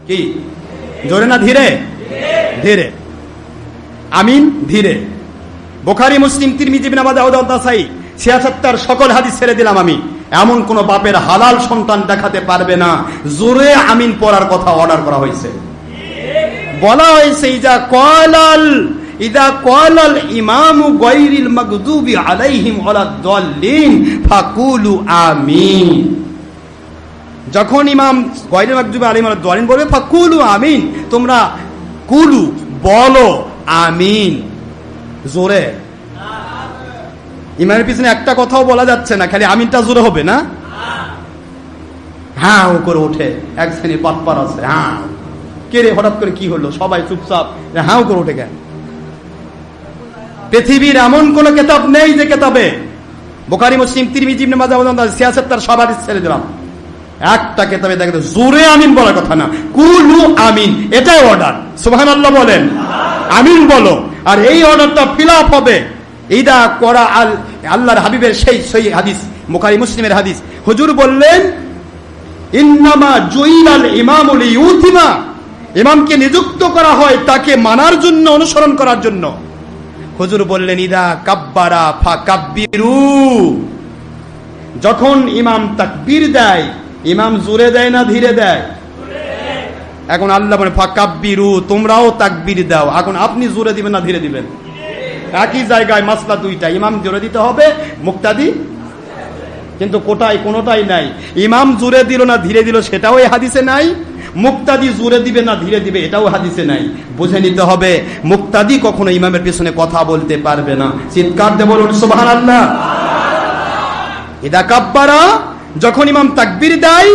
কি জোরে না ধীরে? ধীরে। আমিন ধীরে। বুখারী, মুসলিম, তিরমিজি, ইবনে মাজাহ, দাউদ, নাসাই ৭৬ সকল হাদিস ছেড়ে দিলাম আমি। এমন কোন বাপের হালাল সন্তান দেখাতে পারবে না জোরে আমিন পড়ার কথা অর্ডার করা হয়েছে। বলা হয়েছে ইদা ক্বালাল ইমামু গায়রিল মাগদুবি আলাইহিম ওয়ালাদ-দাল্লিন ফাকুলু আমিন। যখন ইমাম গায়রিল মাগদুবি আলাইহিম ওয়ালাদ-দাল্লিন বলবে ফাকুলু আমিন, তোমরা কুলু বলো আমিন জোরে। ইমামের পিছনে একটা কথাও বলা যাচ্ছে না, খালি আমিনটা জোরে হবে না। হ্যাঁ ও করে ওঠে এক শ্রেণীর পাটপার আছে, হ্যাঁ কে রে হঠাৎ করে কি হলো, সবাই চুপচাপ হ্যাঁ করে ওঠে কেন? পৃথিবীর এমন কোন কিতাব নেই যে কিতাবে বুখারী, মুসলিম, তিরমিজি, ইবনে মাজাহ, ৭৬ সব হাদিস ছেড়ে দিলাম, একটা কিতাবে দেখে জোরে আমিন বলার কথা না, কুলু আমিন, এটাই অর্ডার। সুবহানাল্লাহ বলেন, আমিন বলো। আর এই অর্ডারটা ফিল আপ হবে ইদা করা আল আল্লাহর হাবিবের সেই হাদিস, বুখারী মুসলিমের হাদিস। হুজুর বললেন ইন্নামা জুইলাল ইমামু লিইউতিমা, ইমামকে নিযুক্ত করা হয় তাকে মানার জন্য, অনুসরণ করার জন্য। হুজুর বললেন ইদা কাব্বারা ফাকাব্বিরু, যখন ইমাম তাকবীর দেয়, ইমাম জোরে দেয় না ধীরে দেয়? এখন আল্লাহ বলেন ফাকাব্বিরু, তোমরাও তাকবীর দাও। এখন আপনি জোরে দিবেন না ধীরে দিবেন? একই জায়গায় মাসলা দুইটা, ইমাম জোরে দিতে হবে, মুক্তাদি কিন্তু কোনোটাই নাই। ইমাম জোরে দিল না ধীরে দিল সেটাও এই হাদিসে নাই, মুক্তাদি জোরে দিবে না ধীরে দিবে এটাও হাদিসে নাই। বুঝে নিতে হবে মুক্তাদি কখনো ইমামের পেছনে কথা বলতে পারবে না। চিৎকার দিয়ে বলুন সুবহানাল্লাহ। ইদা কাব্বারা, যখন ইমাম তাকবীর দেয়,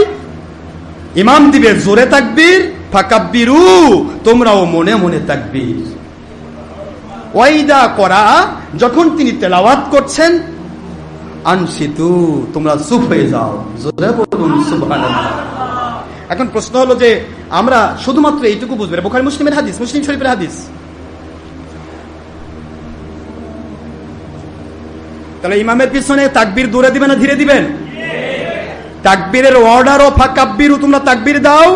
ইমাম দিবে জোরে তাকবীর, ফাকাব্বিরু, তোমরাও মনে মনে তাকবীর। ওয়াইদা করা, যখন তিনি তেলাওয়াত করছেন, আনসিতু, তোমরা চুপ হয়ে যাও। জোরে বলুন সুবহানাল্লাহ। এখন প্রশ্ন হলো যে আমরা শুধুমাত্র এইটুকু বুঝবো, বুখারী মুসলিমের হাদিস, মুসলিম শরীফের হাদিস, তাহলে ইমামের পিছনে তাকবীর দূরে দিবেন না ধীরে দিবেন? তাকবীরের অর্ডার ও ফাকাব্বিরু, তোমরা তাকবীর দাও,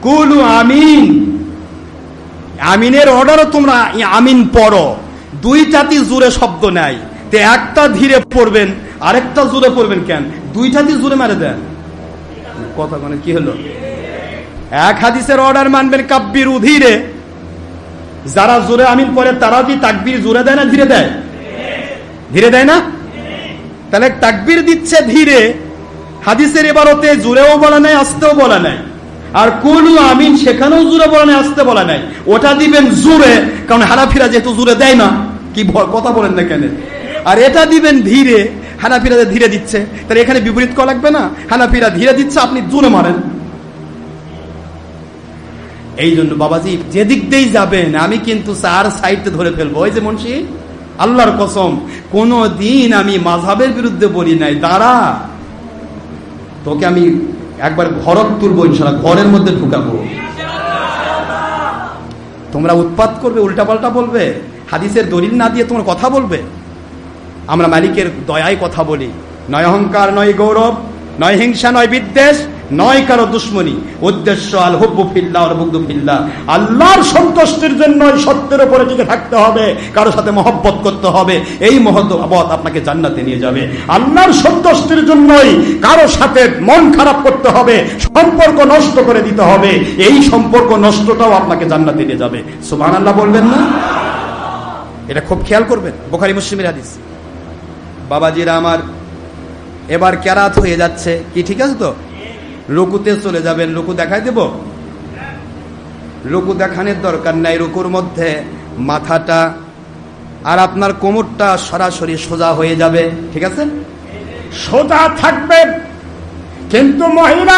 কুলু আমিন, আমিনের অর্ডারও তোমরা আমিন পড়ো। দুইটাতে জোরে শব্দ নাই, তে একটা ধীরে পড়বেন আরেকটা জোরে পড়বেন কেন? দুইটাতে জোরে মারে দেন কথা, মানে কি হলো? এক হাদিসের অর্ডার মানবেন কাব্বিরু ধীরে, যারা জোরে আমিন পড়ে তারা কি তাকবীর জোরে দেয় না ধীরে দেয়? ধীরে দেয় না? তাহলে তাকবীর দিচ্ছে ধীরে, হাদিসের ইবারতে জোরেও বলা নাই আস্তেও বলা নাই। আর কুলু আমিন সেখানেও জোরে বলা নাই আস্তে বলা নাই, ওটা দিবেন জোরে, কারণ হানাফিরা যেহেতু জোরে দেয় না, কি কথা বলেন না কেন? আর এটা দিবেন ধীরে, হানাফিরা ধীরে দিচ্ছে, তাহলে এখানে বিপরীত করা লাগবে না? হানাফিরা ধীরে দিচ্ছে, আপনি জোরে মারেন। এই জন্য বাবাজি যেদিক দিয়েই যাবেন আমি কিন্তু চার সাইডে ধরে ফেলবো। ওই যে মুন্সি, আল্লাহর কসম কোন দিন আমি মাযহাবের বিরুদ্ধে বলি নাই, দাঁড়া তোকে আমি একবার ঘরক তুলবো, ইনশাআল্লাহ ঘরের মধ্যে ঢুকাবো। তোমরা উৎপাত করবে, উল্টাপাল্টা বলবে, হাদিসের দলিল না দিয়ে তোমার কথা বলবে। আমরা মালিকের দয়ায় কথা বলি, নয় অহংকার, নয় গৌরব, নয় হিংসা, নয় বিদ্বেষ, নয় কারো দুশ্মনী। উদ্দেশ্য আল হুব্বু ফিল্লাহ ওয়াল বুগদু ফিল্লাহ, আল্লাহর সন্তুষ্টির জন্য সত্যের উপরে টিকে থাকতে হবে, কারো সাথে মহব্বত করতে হবে। এই মহব্বত আপনাকে জান্নাতে নিয়ে যাবে। আল্লাহর সন্তুষ্টির জন্যই কারো সাথে মন খারাপ করতে হবে, সম্পর্ক নষ্ট করে দিতে হবে, এই সম্পর্ক নষ্টটাও আপনাকে জান্নাতে নিয়ে যাবে। সুবহানাল্লাহ বলবেন না? এটা খুব খেয়াল করবেন, বুখারী মুসলিমের হাদিস। বাবাজিরা আমার, এবার কেরাত হয়ে যাচ্ছে কি, ঠিক আছে তো? রুকুতে চলে যাবেন, রুকু দেখাই দেব? রুকু দেখানোর দরকার নাই, রুকুর মধ্যে মাথাটা আর আপনার কোমরটা সরাসরি সোজা হয়ে যাবে, ঠিক আছে? সোজা থাকবে, কিন্তু মহিলা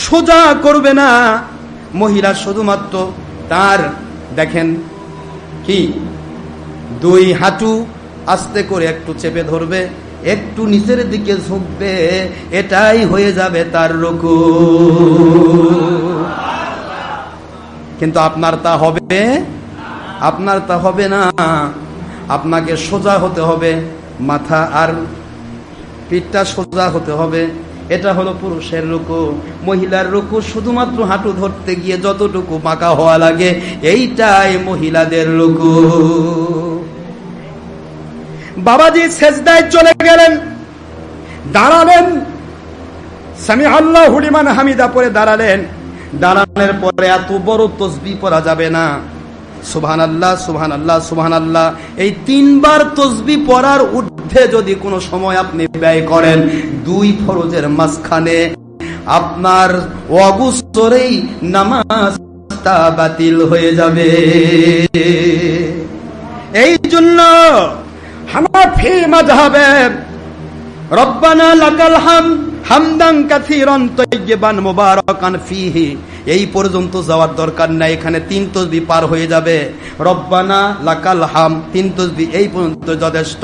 সোজা করবে না। মহিলা শুধুমাত্র তার দেখেন কি দুই হাঁটু আস্তে করে একটু চেপে ধরবে, একটু নিচের দিকে ঝুঁকবে, এটাই হয়ে যাবে তার রুকু। কিন্তু আপনার তা হবে, আপনার তা হবে না। আপনাকে সোজা হতে হবে, মাথা আর পিঠটা সোজা হতে হবে, এটা হলো পুরুষের রুকু। মহিলার রুকু শুধুমাত্র হাঁটু ধরতে গিয়ে যতটুকু বাঁকা হওয়া লাগে, এইটাই মহিলাদের রুকু। বাবাজি সেজদায় চলে গেলেন, দাঁড়ালেন, সামি আল্লাহু লিমান হামিদা পরে দাঁড়ালেন। দাঁড়ানোর পরে এত বড় তাসবিহ পড়া যাবে না। সুবহানাল্লাহ, সুবহানাল্লাহ, সুবহানাল্লাহ, এই 3 বার তাসবিহ পড়ার ঊর্ধ্বে যদি কোনো সময় আপনি ব্যয় করেন, 2 ফরজের মাঝখানে আপনার অগুসরেই নামাজটা বাতিল হয়ে যাবে। এই জন্য হানাফি মাযহাবে রব্বানা লাকাল হামদ হামদান কাসীরান তাইয়্যিবান মুবারাকান ফীহি, এই পর্যন্ত যাওয়ার দরকার নাই। এখানে 3 তাসবিহ পার হয়ে যাবে। রব্বানা লাকাল হামদ 3 তাসবিহ এই পর্যন্ত যথেষ্ট।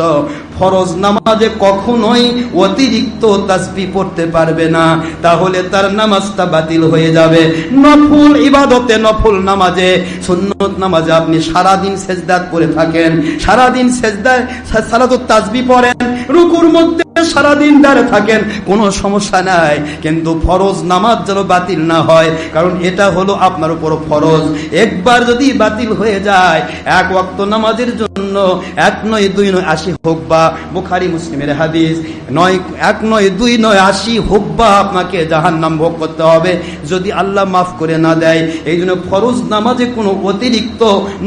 ফরজ নামাজে কখনোই অতিরিক্ত তাসবিহ পড়তে পারবে না, তাহলে তার নামাজটা বাতিল হয়ে যাবে। নফল ইবাদতে, নফল নামাজে, সুন্নত নামাজে আপনি সারাদিন সেজদাত করে থাকেন, সারাদিন সেজদায় সালাতুত তাসবিহ পড়েন, রুকুর মধ্যে সারাদিন দাঁড়ে থাকেন, কোনো সমস্যা নাই। কিন্তু ফরজ নামাজ যেন বাতিল না হয়, কারণ এটা হলো আপনার উপর ফরজ। একবার যদি বাতিল হয়ে যায়, 1 ওয়াক্ত নামাজের জন্য 1 নয় 2 নয় 80 হুব্বা, বুখারী মুসলিমের হাদিস, 1 নয় 2 নয় 80 হুব্বা আপনাকে জাহান্নাম ভোগ করতে হবে যদি আল্লাহ মাফ করে না দেয়। এই জন্য ফরজ নামাজে কোনো অতিরিক্ত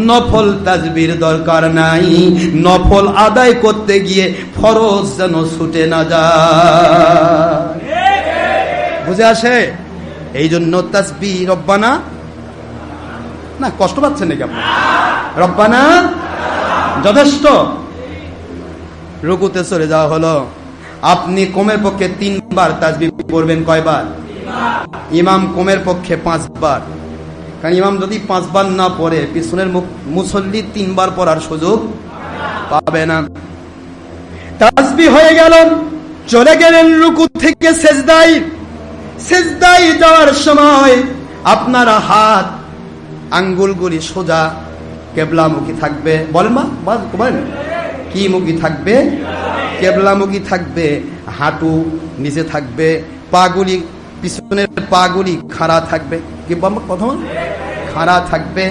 নফল তাসবিহর দরকার নাই। নফল আদায় করতে গিয়ে ফরজ যেন ছুটে না যায়। বুঝে আসে? এই জন্য তাসবিহ রব্বানা, না কষ্ট পাচ্ছেন নাকি আপনি? রব্বানা যথেষ্ট। রুকুতে চলে যাওয়া হলো। আপনি কমের পক্ষে 3 বার তাসবিহ পড়বেন। কয়বার? ইমাম কমের পক্ষে 5 বার। কারণ ইমাম যদি 5 বার না পড়ে, পিছনের মুসল্লি 3 বার পড়ার সুযোগ পাবে না। তাসবিহ হয়ে গেল, চলে গেলেন রুকু থেকে সেজদায়। সেজদায় যাওয়ার সময় আপনার হাত আঙ্গুলগুলি সোজা কেবলামুখী থাকবে। বলেন মা, বলেন কি মুখী থাকবে? কেবলামুখী থাকবে। হাঁটু নিচে থাকবে, পাগুলি, পিছনের পাগুলি খাড়া থাকবে। কি প্রথম খাড়া থাকবে,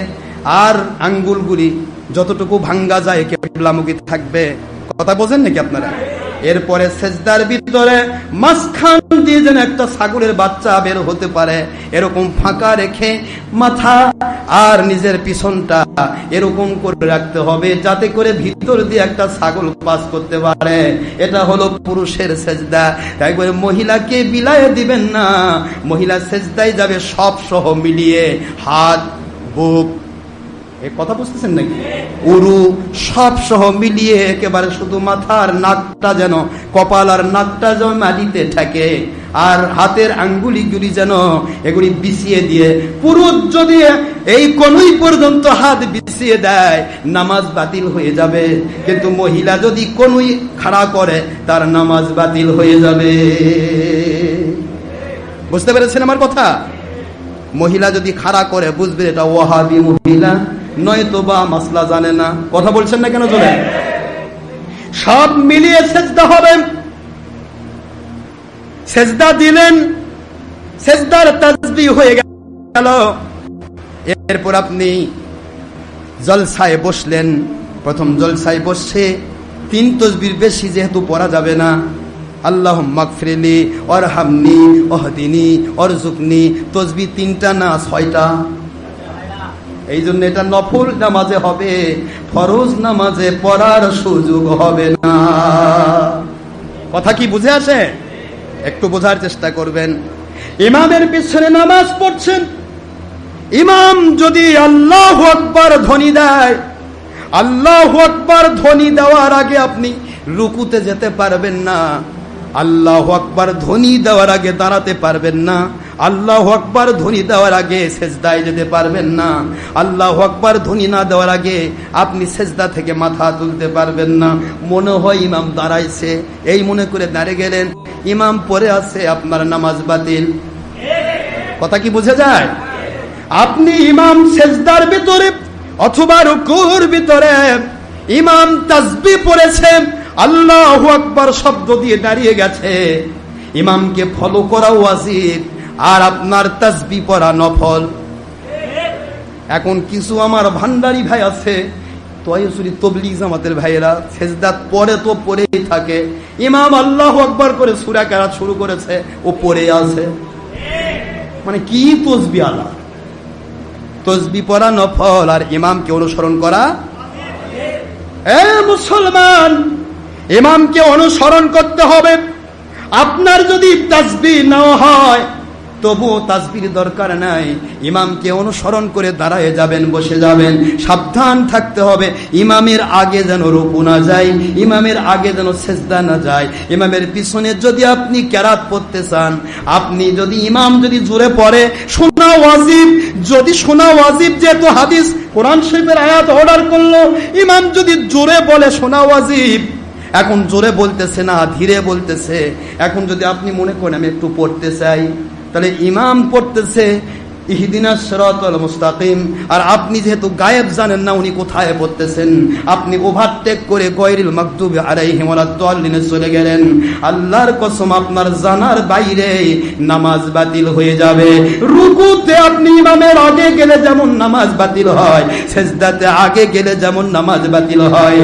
আর আঙ্গুলগুলি যতটুকু ভাঙ্গা যায় কেবলামুখী থাকবে। কথা বোঝেন নাকি আপনারা? এরপরে সেজদার ভিতরে মাঝখান দিয়ে যেন একটা ছাগলের বাচ্চা বের হতে পারে, এরকম ফাঁকা রেখে মাথা আর নিজের পিছনটা এরকম করে রাখতে হবে, যাতে করে ভিতর দিয়ে একটা ছাগল পাস করতে পারে। এটা হলো পুরুষের সেজদা। তাই করে মহিলাকে বিলায়ে দিবেন না। মহিলা সেজদায় যাবে সব সহ মিলিয়ে, হাত, বুক, এই কথা বুঝতেছেন নাকি? উরু সব সহ মিলিয়ে একেবারে শুধু মাথার নাকটা যেন, কপাল আর নাকটা যেন মাটিতে থাকে, আর হাতের আঙ্গুলিগুলি যেন এগুলি বিছিয়ে দিয়ে, পুরুষ যদি এই কনুই পর্যন্ত হাত বিছিয়ে দেয় নামাজ বাতিল হয়ে যাবে। কিন্তু মহিলা যদি কনুই খাড়া করে তার নামাজ বাতিল হয়ে যাবে। বুঝতে পেরেছেন আমার কথা? মহিলা যদি খাড়া করে বুঝবে এটা ওয়াহাবি মহিলা, নয়তো বা মাসলা জানে না। কথা বলছেন না কেন? চলে সব মিলিয়ে সেজদা হবে। সেজদা দিলেন, সেজদার তাসবিহ হয়ে গেল। এরপর আপনি জলসায় বসলেন। প্রথম জলসায় বসে 3 তাসবিহ বেশি যেহেতু পড়া যাবে না। আল্লাহুম্মা গফিরলি ওয়ারহামনি ওয়াহদিনি ওয়ারযুকনি, তাসবিহ 3টা না 6টা। এই জন্য এটা নফল নামাজে হবে, ফরজ নামাজে পড়ার সুযোগ হবে না। কথা কি বুঝে আসে? একটু বোঝার চেষ্টা করবেন। ইমামের পিছনে নামাজ পড়ছেন, ইমাম যদি আল্লাহু আকবার ধ্বনি দেয়, আল্লাহু আকবার ধ্বনি দেওয়ার আগে আপনি রুকুতে যেতে পারবেন না। আল্লাহু আকবার ধ্বনি দেওয়ার আগে দাঁড়াতে পারবেন না। আল্লাহু আকবার ধ্বনি দেওয়ার আগে সেজদায় যেতে পারবেন না। আল্লাহু আকবার ধ্বনি না দেওয়ার আগে আপনি সেজদা থেকে মাথা তুলতে পারবেন না। মনে হয় ইমাম দাঁড়াইছে, এই মনে করে দাঁড়িয়ে গেলেন, ইমাম পড়ে আছে, আপনার নামাজ বাতিল। কথা কি বুঝে যায়? আপনি ইমাম সেজদার ভিতরে অথবা রুকুর ভিতরে ইমাম তাসবিহ পড়েছে, আল্লাহু আকবার শব্দ দিয়ে দাঁড়িয়ে গেছে, ইমামকে ফলো করা ওয়াজিব, আর আপনার তাসবিহ পড়া নফল। এখন কিছু আমার ভান্ডারি ভাই আছে, তবলিগ জামাতের ভাইয়েরা সেজদাত পরে তো পড়েই থাকে, ইমাম আল্লাহু আকবার করে সূরা কেরাত শুরু করেছে, ও পড়ে আছে। মানে কি তসবিহ আলা, তসবিহ পড়া নফল আর ইমামকে অনুসরণ করা। এ মুসলমান, ইমামকে অনুসরণ করতে হবে। আপনার যদি তাসবিহ নাও হয় তবুও তাসবির দরকার নাই, ইমামকে অনুসরণ করে দাঁড়ায় যাবেন, বসে যাবেন। সাবধান থাকতে হবে ইমামের আগে যেন রুকু না যায়, ইমামের আগে যেন সেজদা না যায়। ইমামের পিছনে যদি আপনি কেরাত পড়তে চান, আপনি যদি ইমাম যদি জোরে পড়ে, শোনা ওয়াজিব, যদি শোনা ওয়াজিব, যেহেতু হাদিস কোরআন শরীফের আয়াত অর্ডার করলো, ইমাম যদি জোরে বলে শোনা ওয়াজিব, এখন জোরে বলতেছে না, ধীরে বলতেছে, এখন যদি আপনি মনে করেন আমি একটু পড়তে চাই, তাহলে ইমাম পড়তেছে ইহদিনাস সিরাতাল মুস্তাকিম, আর আপনি যেহেতু গায়েব জানেন না উনি কোথায় পড়তেছেন, আপনি ওভারটেক করে গায়রিল মাগদুবি আলাইহিম ওয়ালাদ-দাল্লিনে চলে গেলেন, আল্লাহর কসম আপনার জানার বাইরে নামাজ বাতিল হয়ে যাবে। রুকুতে আপনি ইমামের আগে গেলে যেমন নামাজ বাতিল হয়, সেজদাতে আগে গেলে যেমন নামাজ বাতিল হয়,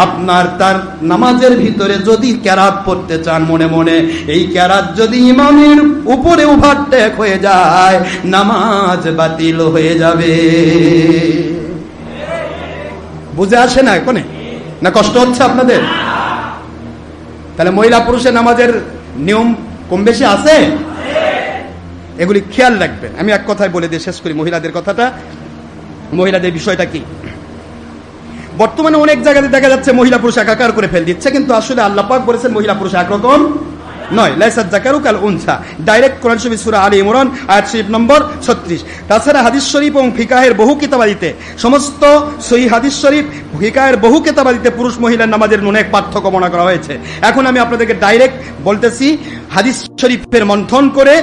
আপনার তার নামাজের ভিতরে যদি কেরাত পড়তে চান মনে মনে, এই কেরাত যদি ইমামের উপরে ওভারটেক হয়ে যায়, নামাজ বাতিল হয়ে যাবে। বুঝে আসে না কোনে? না কষ্ট হচ্ছে আপনাদের? তাহলে মহিলা পুরুষের নামাজের নিয়ম কম বেশি আছে, এগুলি খেয়াল রাখবেন। আমি এক কথায় বলে দিয়ে শেষ করি মহিলাদের কথাটা। মহিলাদের বিষয়টা কি, বর্তমানে অনেক জায়গাতে দেখা যাচ্ছে মহিলা পুরুষ একাকার করে ফেল দিচ্ছে, কিন্তু আসলে আল্লাহ পাক বলেছেন মহিলা পুরুষ একরকম নয়। লাইসাত যাকারু কাল উনসা, ডাইরেক্ট কোরআন শরীফ সূরা আলে ইমরান আয়াত শরীফ নম্বর 36। তাছাড়া হাদিস শরীফ এবং ফিকাহের বহু কিতাবাদিতে, সমস্ত সহিহ হাদিস শরীফ, ফিকাহের বহু কিতাবাদিতে পুরুষ মহিলার নামাজের অনেক পার্থক্য বর্ণনা করা হয়েছে। এখন আমি আপনাদেরকে ডাইরেক্ট বলতেছি, হাদিস শরীফের মন্থন করে,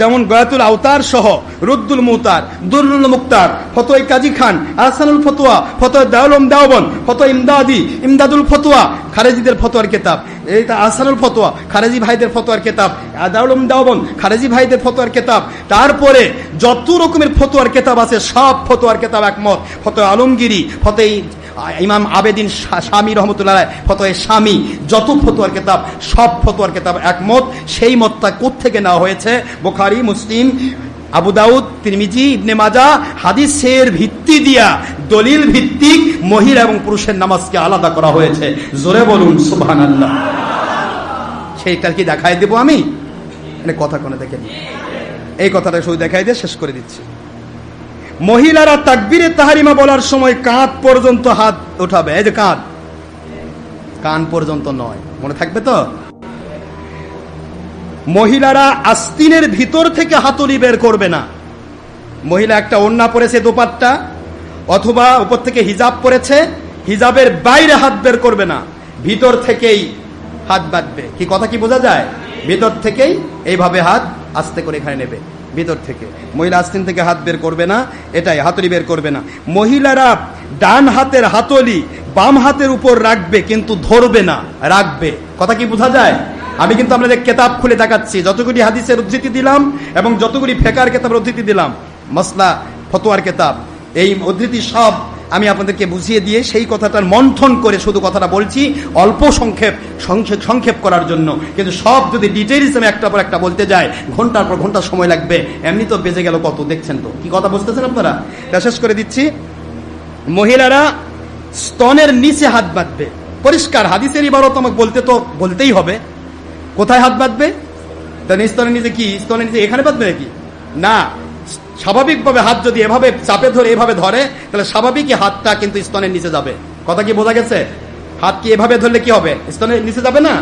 যেমন গয়াতুল আওতার সহ রুদ্দুল মুতার, দুরুল মুক্তার, ফতোয়া কাজী খান, আহসানুল ফতোয়া, ফতোয়া দাউলুম দাওবন, ফতোয়া ইমদাদি, ইমদাদুল ফতোয়া, খারেজিদের ফতোয়ার কিতাব, এইটা আহসানুল ফতোয়া, খারেজি ভাইদের ফতোয়ার কিতাব, দাউলুম দাওবন, খারেজি ভাইদের ফতোয়ার কিতাব, তারপরে যত রকমের ফতোয়ার কিতাব আছে সব ফতোয়ার কিতাব একমত। ফতোয়া আলমগিরি, ফতোয়া ইমাম আবেদিন শামী রহমতুল্লাহ, ফতোয়া শামী, যত ফতোয়ার কিতাব সব ফতোয়ার কিতাব একমত। সেই মতটা কোত্থেকে নেওয়া হয়েছে? বুখারী, মুসলিম, আবু দাউদ, তিরমিজি, ইবনে মাজাহ, হাদিসের ভিত্তি দিয়া, দলিল ভিত্তিক মহিলা এবং পুরুষের নামাজকে আলাদা করা হয়েছে। জোরে বলুন সুবহানাল্লাহ। সেইটা কি দেখাই দেব আমি? কথা কোনে দেখে দিই, এই কথাটা শুধু দেখাই দিয়ে শেষ করে দিচ্ছি। মহিলারা তাকবীরে তাহরিমা বলার সময় কাঁধ পর্যন্ত হাত উঠাবে। এই যে কাঁধ, কান পর্যন্ত নয়, মনে থাকবে তো? মহিলারা আস্তিনের ভিতর থেকে হাতুড়ি বের করবে না। মহিলা একটা ওড়না পরেছে দোপাট্টা, অথবা উপর থেকে হিজাব পরেছে, হিজাবের বাইরে হাত বের করবে না, ভিতর থেকেই হাত বাঁধবে। কি কথা কি বোঝা যায়? ভিতর থেকেই এইভাবে হাত আস্তে করে এখানে নেবে, ভিতর থেকে। মহিলা আস্তিন থেকে হাত বের করবে না, এটাই, হাতুড়ি বের করবে না। মহিলারা ডান হাতের হাতলি বাম হাতের উপর রাখবে, কিন্তু ধরবে না, রাখবে। কথা কি বোঝা যায়? আমি কিন্তু আপনাদের কেতাব খুলে দেখাচ্ছি, যতগুলি হাদিসের উদ্ধৃতি দিলাম এবং যতগুলি ফেকার কেতাবের উদ্ধৃতি দিলাম, মসলা ফতোয়ার কেতাব, এই উদ্ধৃতি সব আমি আপনাদেরকে বুঝিয়ে দিয়ে সেই কথাটার মন্থন করে শুধু কথাটা বলছি অল্প সংক্ষেপ করার জন্য। কিন্তু সব যদি ডিটেইলস আমি একটা পর একটা বলতে যাই, ঘন্টার পর ঘন্টা সময় লাগবে। এমনি তো বেজে গেল কত, দেখছেন তো কি কথা বুঝতেছেন আপনারা? তা শেষ করে দিচ্ছি। মহিলারা স্তনের নিচে হাত বাঁধবে, পরিষ্কার হাদিসের ইবারত আমাকে বলতেই হবে। কোথায় হাত বাঁধবে? স্তনের নিচে। কি স্তনের নিচে এখানে বাঁধবে নাকি? না, স্বাভাবিকভাবে হাত যদি এভাবে চাপে ধরে এভাবে ধরে, তাহলে স্বাভাবিকই হাতটা কিন্তু স্তনের নিচে যাবে। কথা কি বোঝা গেছে? হাত কি এভাবে ধরলে কি হবে? স্তনের নিচে যাবে না।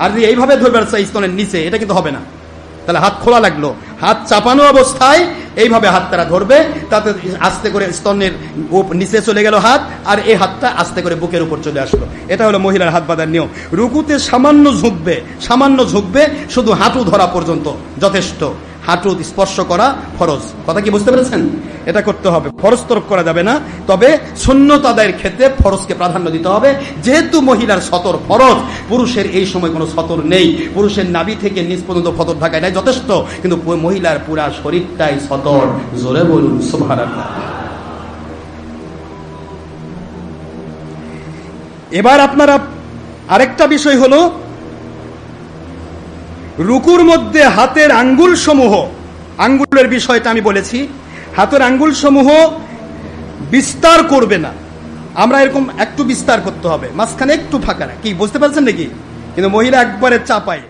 আর যদি এইভাবে ধরবে স্তনের নিচে, এটা কিন্তু হবে না। তাহলে হাত খোলা লাগলো, হাত চাপানো অবস্থায় এইভাবে হাত তারা ধরবে, তাতে আস্তে করে স্তনের নিচে চলে গেল হাত, আর এই হাতটা আস্তে করে বুকের উপর চলে আসলো। এটা হলো মহিলার হাত বাঁধার নিয়ম। রুকুতে সামান্য ঝুঁকবে, শুধু হাঁটু ধরা পর্যন্ত যথেষ্ট। হাঁটু স্পর্শ করা ফরজ। কথা কি বুঝতে পেরেছেন? এটা করতে হবে, ফরজ তরফ করা যাবে না। তবে সুন্নত আদায়ের ক্ষেত্রে ফরজকে প্রাধান্য দিতে হবে। যেহেতু মহিলার সতর ফরজ, পুরুষের এই সময় কোনো সতর নেই। পুরুষের নাভি থেকে নিচ পর্যন্ত ফতর থাকায় নাই যথেষ্ট, কিন্তু মহিলার পুরা শরীরটাই সতর। জোরে বলুন সুবহানাল্লাহ। এবার আপনারা আরেকটা বিষয় হলো, রুকুর মধ্যে হাতের আঙ্গুল সমূহ, আঙ্গুলের বিষয়টা আমি বলেছি, হাতের আঙ্গুল সমূহ বিস্তার করবে না। আমরা এরকম একটু বিস্তার করতে হবে, মাঝখানে একটু ফাঁকা, কি বুঝতে পারছেন নাকি? কিন্তু মহিলা একবারে চাপায়।